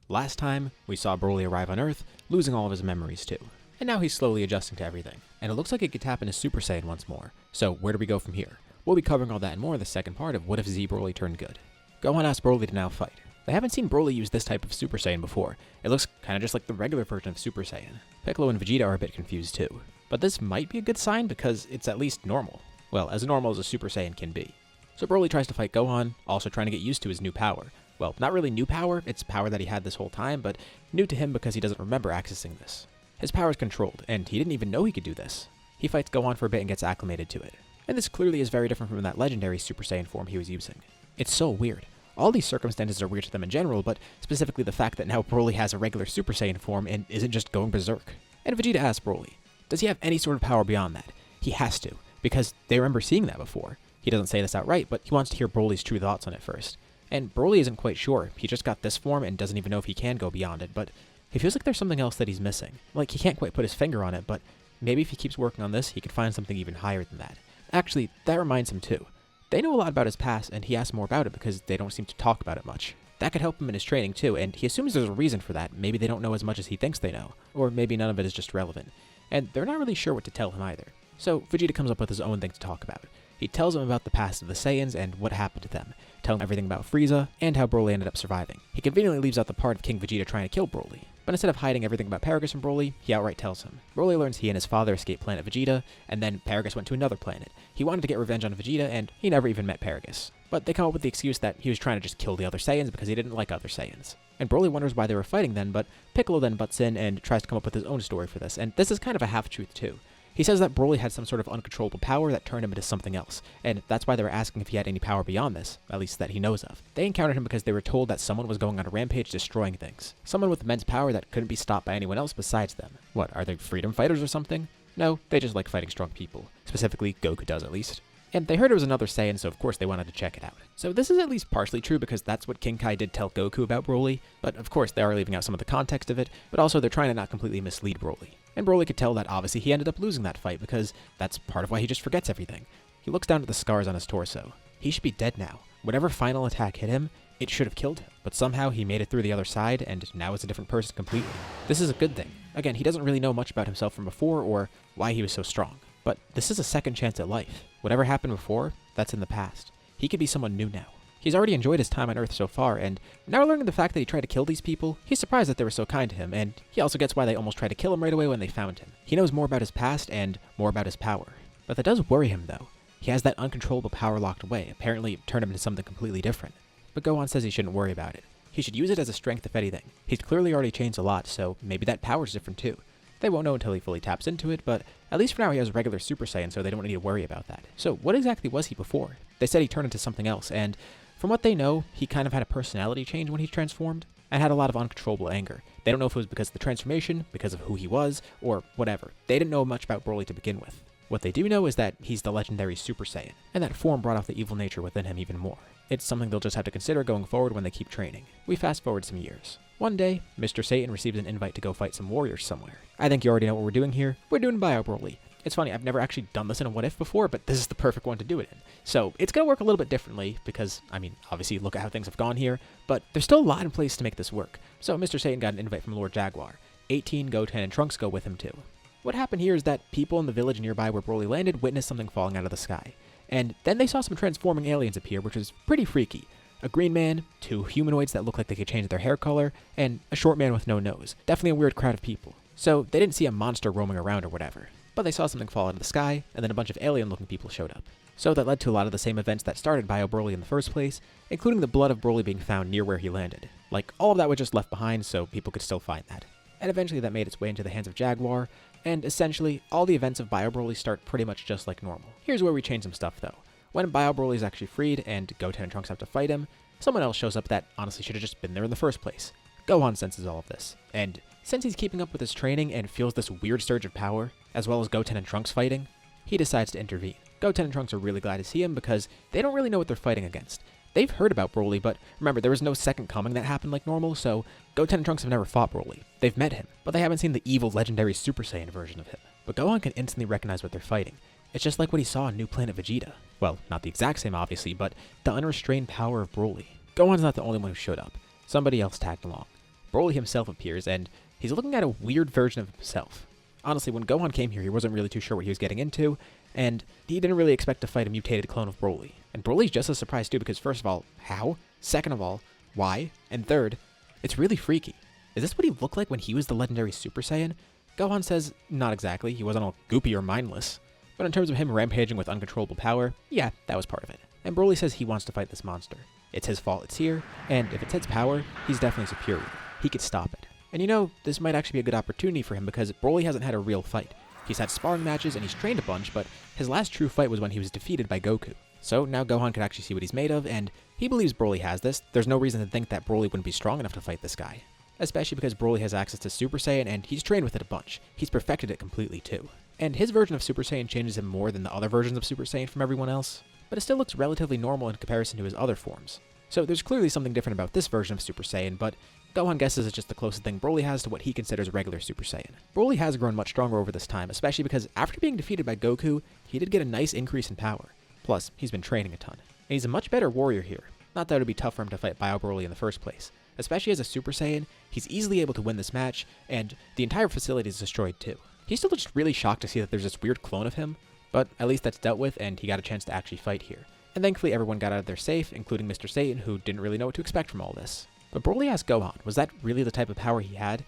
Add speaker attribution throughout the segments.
Speaker 1: Last time, we saw Broly arrive on Earth, losing all of his memories too. And now he's slowly adjusting to everything. And it looks like he could tap into Super Saiyan once more. So where do we go from here? We'll be covering all that and more in the second part of What If Z Broly Turned Good. Gohan asks Broly to now fight. They haven't seen Broly use this type of Super Saiyan before. It looks kinda just like the regular version of Super Saiyan. Piccolo and Vegeta are a bit confused too. But this might be a good sign because it's at least normal. Well, as normal as a Super Saiyan can be. So Broly tries to fight Gohan, also trying to get used to his new power. Well, not really new power, it's power that he had this whole time, but new to him because he doesn't remember accessing this. His power is controlled, and he didn't even know he could do this. He fights Gohan for a bit and gets acclimated to it. And this clearly is very different from that legendary Super Saiyan form he was using. It's so weird. All these circumstances are weird to them in general, but specifically the fact that now Broly has a regular Super Saiyan form and isn't just going berserk. And Vegeta asks Broly, does he have any sort of power beyond that? He has to, because they remember seeing that before. He doesn't say this outright, but he wants to hear Broly's true thoughts on it first. And Broly isn't quite sure. He just got this form and doesn't even know if he can go beyond it, but he feels like there's something else that he's missing. Like, he can't quite put his finger on it, but maybe if he keeps working on this, he could find something even higher than that. Actually, that reminds him too. They know a lot about his past, and he asks more about it because they don't seem to talk about it much. That could help him in his training too, and he assumes there's a reason for that. Maybe they don't know as much as he thinks they know, or maybe none of it is just relevant. And they're not really sure what to tell him either. So Vegeta comes up with his own thing to talk about. He tells him about the past of the Saiyans and what happened to them, telling him everything about Frieza and how Broly ended up surviving. He conveniently leaves out the part of King Vegeta trying to kill Broly, but instead of hiding everything about Paragus from Broly, he outright tells him. Broly learns he and his father escaped planet Vegeta, and then Paragus went to another planet. He wanted to get revenge on Vegeta, and he never even met Paragus. But they come up with the excuse that he was trying to just kill the other Saiyans because he didn't like other Saiyans. And Broly wonders why they were fighting then, but Piccolo then butts in and tries to come up with his own story for this, and this is kind of a half-truth too. He says that Broly had some sort of uncontrollable power that turned him into something else, and that's why they were asking if he had any power beyond this, at least that he knows of. They encountered him because they were told that someone was going on a rampage destroying things. Someone with immense power that couldn't be stopped by anyone else besides them. What, are they freedom fighters or something? No, they just like fighting strong people. Specifically, Goku does at least. And they heard it was another Saiyan, so of course they wanted to check it out. So this is at least partially true because that's what King Kai did tell Goku about Broly, but of course they are leaving out some of the context of it, but also they're trying to not completely mislead Broly. And Broly could tell that obviously he ended up losing that fight because that's part of why he just forgets everything. He looks down at the scars on his torso. He should be dead now. Whatever final attack hit him, it should have killed him. But somehow he made it through the other side and now is a different person completely. This is a good thing. Again, he doesn't really know much about himself from before or why he was so strong. But this is a second chance at life. Whatever happened before, that's in the past. He could be someone new now. He's already enjoyed his time on Earth so far, and now learning the fact that he tried to kill these people, he's surprised that they were so kind to him, and he also gets why they almost tried to kill him right away when they found him. He knows more about his past and more about his power. But that does worry him though. He has that uncontrollable power locked away, apparently turned him into something completely different. But Gohan says he shouldn't worry about it. He should use it as a strength if anything. He's clearly already changed a lot, so maybe that power's different too. They won't know until he fully taps into it, but at least for now he has regular Super Saiyan, so they don't need to worry about that. So what exactly was he before? They said he turned into something else, and from what they know, he kind of had a personality change when he transformed, and had a lot of uncontrollable anger. They don't know if it was because of the transformation, because of who he was, or whatever. They didn't know much about Broly to begin with. What they do know is that he's the legendary Super Saiyan, and that form brought out the evil nature within him even more. It's something they'll just have to consider going forward when they keep training. We fast forward some years. One day, Mr. Satan receives an invite to go fight some warriors somewhere. I think you already know what we're doing here. We're doing Bio Broly. It's funny, I've never actually done this in a What If before, but this is the perfect one to do it in. So it's going to work a little bit differently because, I mean, obviously look at how things have gone here, but there's still a lot in place to make this work. So Mr. Satan got an invite from Lord Jaguar. 18, Goten, and Trunks go with him too. What happened here is that people in the village nearby where Broly landed witnessed something falling out of the sky. And then they saw some transforming aliens appear, which was pretty freaky. A green man, 2 humanoids that look like they could change their hair color, and a short man with no nose. Definitely a weird crowd of people. So they didn't see a monster roaming around or whatever, but they saw something fall out of the sky, and then a bunch of alien-looking people showed up. So that led to a lot of the same events that started Bio Broly in the first place, including the blood of Broly being found near where he landed. Like, all of that was just left behind so people could still find that. And eventually that made its way into the hands of Jaguar, and essentially, all the events of Bio Broly start pretty much just like normal. Here's where we change some stuff though. When Bio Broly is actually freed and Goten and Trunks have to fight him, someone else shows up that honestly should have just been there in the first place. Gohan senses all of this, and since he's keeping up with his training and feels this weird surge of power, as well as Goten and Trunks fighting, he decides to intervene. Goten and Trunks are really glad to see him because they don't really know what they're fighting against. They've heard about Broly, but remember, there was no second coming that happened like normal, so Goten and Trunks have never fought Broly. They've met him, but they haven't seen the evil legendary Super Saiyan version of him. But Gohan can instantly recognize what they're fighting. It's just like what he saw on New Planet Vegeta. Well, not the exact same obviously, but the unrestrained power of Broly. Gohan's not the only one who showed up. Somebody else tagged along. Broly himself appears, and he's looking at a weird version of himself. Honestly, when Gohan came here, he wasn't really too sure what he was getting into, and he didn't really expect to fight a mutated clone of Broly. And Broly's just as surprised too, because first of all, how? Second of all, why? And third, it's really freaky. Is this what he looked like when he was the legendary Super Saiyan? Gohan says, not exactly, he wasn't all goopy or mindless. But in terms of him rampaging with uncontrollable power, yeah, that was part of it. And Broly says he wants to fight this monster. It's his fault it's here, and if it's its power, he's definitely superior. He could stop it. And you know, this might actually be a good opportunity for him because Broly hasn't had a real fight. He's had sparring matches and he's trained a bunch, but his last true fight was when he was defeated by Goku. So now Gohan can actually see what he's made of, and he believes Broly has this. There's no reason to think that Broly wouldn't be strong enough to fight this guy. Especially because Broly has access to Super Saiyan and he's trained with it a bunch. He's perfected it completely too. And his version of Super Saiyan changes him more than the other versions of Super Saiyan from everyone else, but it still looks relatively normal in comparison to his other forms. So there's clearly something different about this version of Super Saiyan, but Gohan guesses it's just the closest thing Broly has to what he considers regular Super Saiyan. Broly has grown much stronger over this time, especially because after being defeated by Goku, he did get a nice increase in power. Plus, he's been training a ton. And he's a much better warrior here. Not that it would be tough for him to fight Bio Broly in the first place. Especially as a Super Saiyan, he's easily able to win this match, and the entire facility is destroyed too. He's still just really shocked to see that there's this weird clone of him, but at least that's dealt with and he got a chance to actually fight here. And thankfully everyone got out of there safe, including Mr. Satan, who didn't really know what to expect from all this. But Broly asked Gohan, was that really the type of power he had?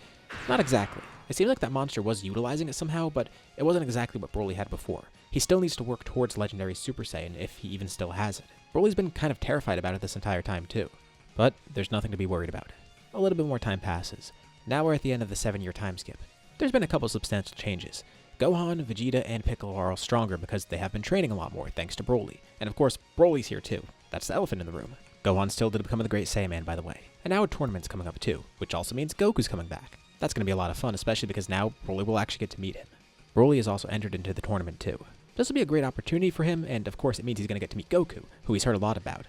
Speaker 1: Not exactly. It seemed like that monster was utilizing it somehow, but it wasn't exactly what Broly had before. He still needs to work towards legendary Super Saiyan if he even still has it. Broly's been kind of terrified about it this entire time too. But there's nothing to be worried about. A little bit more time passes. Now we're at the end of the 7-year time skip. There's been a couple substantial changes. Gohan, Vegeta, and Piccolo are all stronger because they have been training a lot more thanks to Broly. And of course, Broly's here too. That's the elephant in the room. Gohan still did become the Great Saiyaman, by the way. And now a tournament's coming up too, which also means Goku's coming back. That's going to be a lot of fun, especially because now Broly will actually get to meet him. Broly is also entered into the tournament too. This will be a great opportunity for him, and of course it means he's going to get to meet Goku, who he's heard a lot about.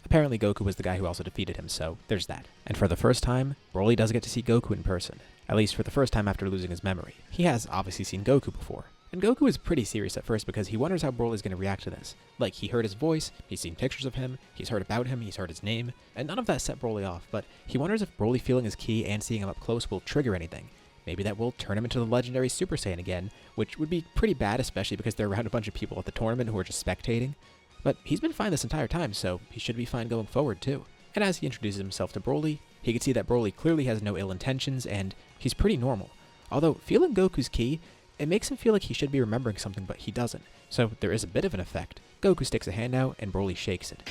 Speaker 1: Apparently Goku was the guy who also defeated him, so there's that. And for the first time, Broly does get to see Goku in person. At least for the first time after losing his memory. He has obviously seen Goku before. And Goku is pretty serious at first because he wonders how Broly's going to react to this. Like, he heard his voice, he's seen pictures of him, he's heard about him, he's heard his name, and none of that set Broly off, but he wonders if Broly feeling his ki and seeing him up close will trigger anything. Maybe that will turn him into the legendary Super Saiyan again, which would be pretty bad, especially because they're around a bunch of people at the tournament who are just spectating. But he's been fine this entire time, so he should be fine going forward too. And as he introduces himself to Broly, he can see that Broly clearly has no ill intentions, and he's pretty normal. Although, feeling Goku's ki, it makes him feel like he should be remembering something, but he doesn't. So there is a bit of an effect. Goku sticks a hand out, and Broly shakes it.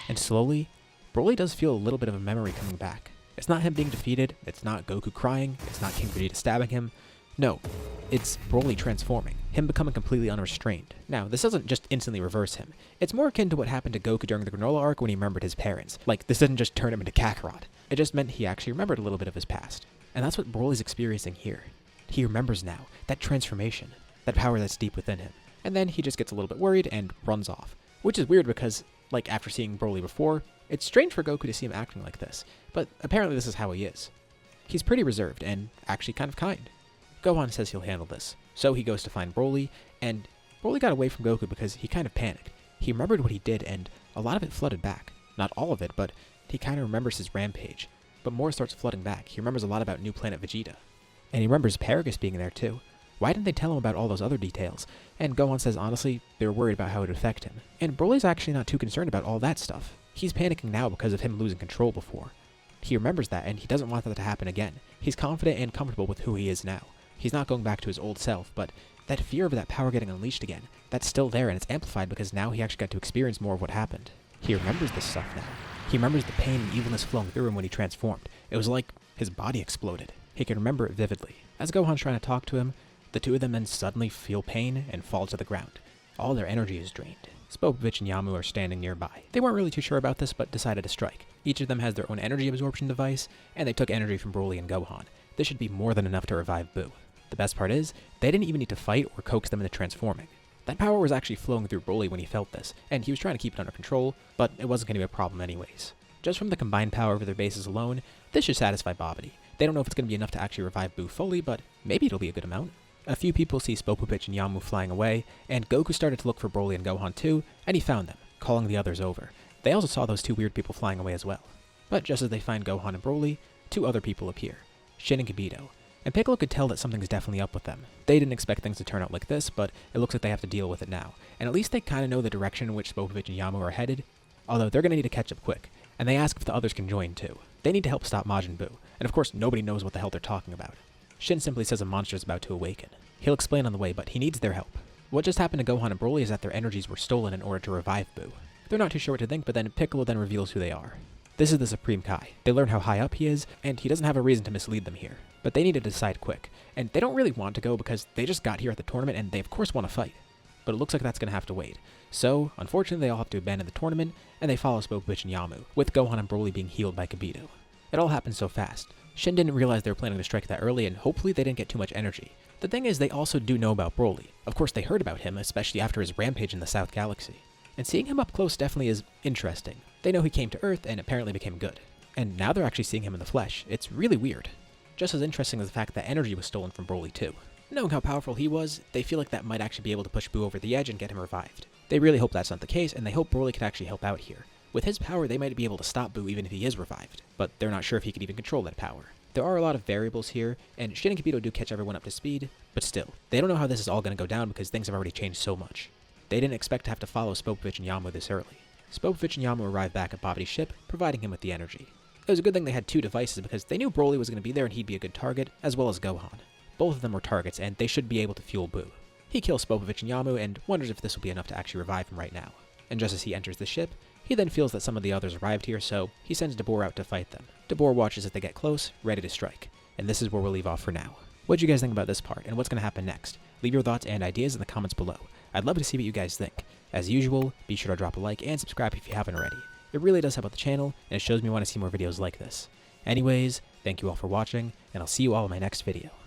Speaker 1: And slowly, Broly does feel a little bit of a memory coming back. It's not him being defeated, it's not Goku crying, it's not King Vegeta stabbing him. No, it's Broly transforming, him becoming completely unrestrained. Now, this doesn't just instantly reverse him. It's more akin to what happened to Goku during the Granola arc when he remembered his parents. Like, this didn't just turn him into Kakarot. It just meant he actually remembered a little bit of his past. And that's what Broly's experiencing here. He remembers now, that transformation, that power that's deep within him. And then he just gets a little bit worried and runs off. Which is weird because, like, after seeing Broly before, it's strange for Goku to see him acting like this. But apparently this is how he is. He's pretty reserved and actually kind of kind. Gohan says he'll handle this. So he goes to find Broly, and Broly got away from Goku because he kind of panicked. He remembered what he did, and a lot of it flooded back. Not all of it, but he kind of remembers his rampage. But more starts flooding back. He remembers a lot about New Planet Vegeta. And he remembers Paragus being there too. Why didn't they tell him about all those other details? And Gohan says honestly, they were worried about how it would affect him. And Broly's actually not too concerned about all that stuff. He's panicking now because of him losing control before. He remembers that, and he doesn't want that to happen again. He's confident and comfortable with who he is now. He's not going back to his old self, but that fear of that power getting unleashed again, that's still there, and it's amplified because now he actually got to experience more of what happened. He remembers this stuff now. He remembers the pain and evilness flowing through him when he transformed. It was like his body exploded. He can remember it vividly. As Gohan's trying to talk to him, the two of them then suddenly feel pain and fall to the ground. All their energy is drained. Spopovich and Yamu are standing nearby. They weren't really too sure about this, but decided to strike. Each of them has their own energy absorption device, and they took energy from Broly and Gohan. This should be more than enough to revive Boo. The best part is, they didn't even need to fight or coax them into transforming. That power was actually flowing through Broly when he felt this, and he was trying to keep it under control, but it wasn't going to be a problem anyways. Just from the combined power of their bases alone, this should satisfy Babidi. They don't know if it's going to be enough to actually revive Boo fully, but maybe it'll be a good amount. A few people see Spopovich and Yamu flying away, and Goku started to look for Broly and Gohan too, and he found them, calling the others over. They also saw those two weird people flying away as well. But just as they find Gohan and Broly, two other people appear, Shin and Kibito, and Piccolo could tell that something's definitely up with them. They didn't expect things to turn out like this, but it looks like they have to deal with it now, and at least they kind of know the direction in which Spopovich and Yamu are headed, although they're going to need to catch up quick, and they ask if the others can join too. They need to help stop Majin Buu, and of course nobody knows what the hell they're talking about. Shin simply says a monster is about to awaken. He'll explain on the way, but he needs their help. What just happened to Gohan and Broly is that their energies were stolen in order to revive Buu. They're not too sure what to think, but then Piccolo then reveals who they are. This is the Supreme Kai. They learn how high up he is, and he doesn't have a reason to mislead them here. But they need to decide quick, and they don't really want to go because they just got here at the tournament and they of course want to fight. But it looks like that's going to have to wait. So, unfortunately, they all have to abandon the tournament, and they follow Spopovich and Yamu, with Gohan and Broly being healed by Kibito. It all happened so fast. Shin didn't realize they were planning to strike that early, and hopefully they didn't get too much energy. The thing is, they also do know about Broly. Of course, they heard about him, especially after his rampage in the South Galaxy. And seeing him up close definitely is interesting. They know he came to Earth and apparently became good. And now they're actually seeing him in the flesh. It's really weird. Just as interesting as the fact that energy was stolen from Broly too. Knowing how powerful he was, they feel like that might actually be able to push Buu over the edge and get him revived. They really hope that's not the case, and they hope Broly could actually help out here. With his power, they might be able to stop Buu even if he is revived, but they're not sure if he could even control that power. There are a lot of variables here, and Shin and Kibito do catch everyone up to speed, but still, they don't know how this is all going to go down because things have already changed so much. They didn't expect to have to follow Spopovich and Yamu this early. Spopovich and Yamu arrived back at Babidi's ship, providing him with the energy. It was a good thing they had two devices because they knew Broly was going to be there and he'd be a good target, as well as Gohan. Both of them were targets, and they should be able to fuel Buu. He kills Spopovich and Yamu and wonders if this will be enough to actually revive him right now. And just as he enters the ship, he then feels that some of the others arrived here, so he sends Dabur out to fight them. Dabur watches as they get close, ready to strike. And this is where we'll leave off for now. What do you guys think about this part, and what's going to happen next? Leave your thoughts and ideas in the comments below. I'd love to see what you guys think. As usual, be sure to drop a like and subscribe if you haven't already. It really does help out the channel, and it shows me you want to see more videos like this. Anyways, thank you all for watching, and I'll see you all in my next video.